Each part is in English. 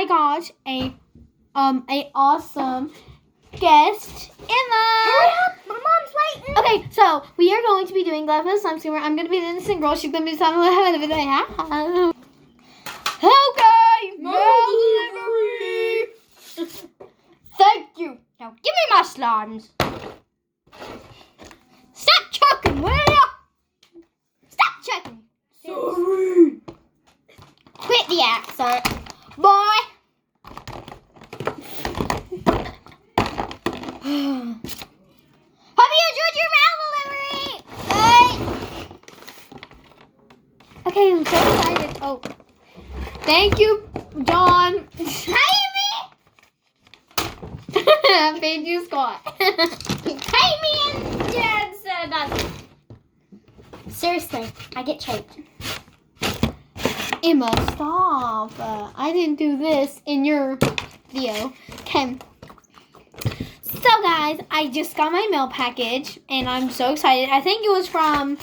I got a awesome guest, Emma. Hurry up, my mom's waiting. Okay, so we are going to be doing Glad for the Slime Skimmer. I'm going to be the innocent girl. She's going to be the time. Okay, Delivery. Thank you. Now give me my slimes. Stop chucking, will ya? Stop chucking. Sorry. Quit the accent, boy. Hope you enjoyed your mail delivery. Bye. Okay, I'm so excited. Oh, thank you, John. Pay Thank you, Scott. me. Pay me and Dad said nothing. Seriously, I get changed. Emma, stop. I didn't do this in your video. Okay. So, guys, I just got my mail package, and I'm so excited. I think it was from,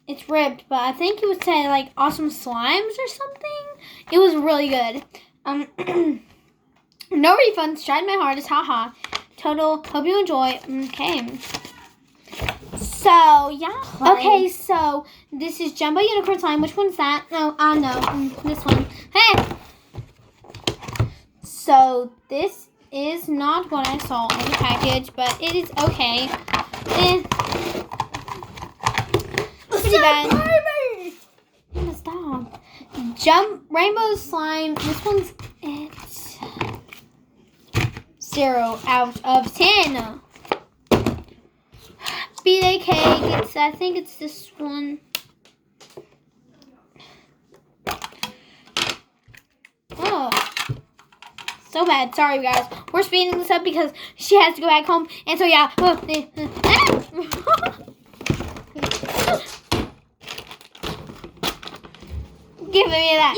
it's ripped, but I think it was saying, like, Awesome Slimes or something. It was really good. No refunds. Tried my hardest. Haha. Total. Hope you enjoy. Okay. So, yeah. Okay, so this is Jumbo Unicorn Slime. Which one's that? No, no. This one. Hey! So, this is not what I saw in the package, but it is okay. Pretty bad. Emma, stop. Rainbow Slime. This one's it's 0 out of 10. B-Day Cake, I think it's this one. Oh, so bad. Sorry, guys. We're speeding this up because she has to go back home. And so, yeah. Give me that.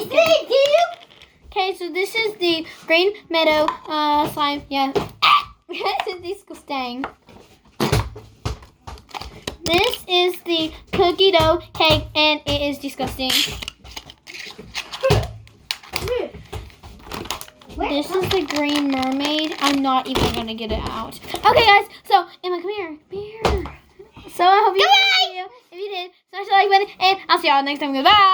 Okay, so this is the Green Meadow slime. Yeah. It's disgusting. This is the cookie dough cake, and it is disgusting. This is the green mermaid. I'm not even going to get it out. Okay, guys. So, Emma, come here. Come here. So, I hope you enjoyed the video. If you did, smash the like button, and I'll see y'all next time. Goodbye.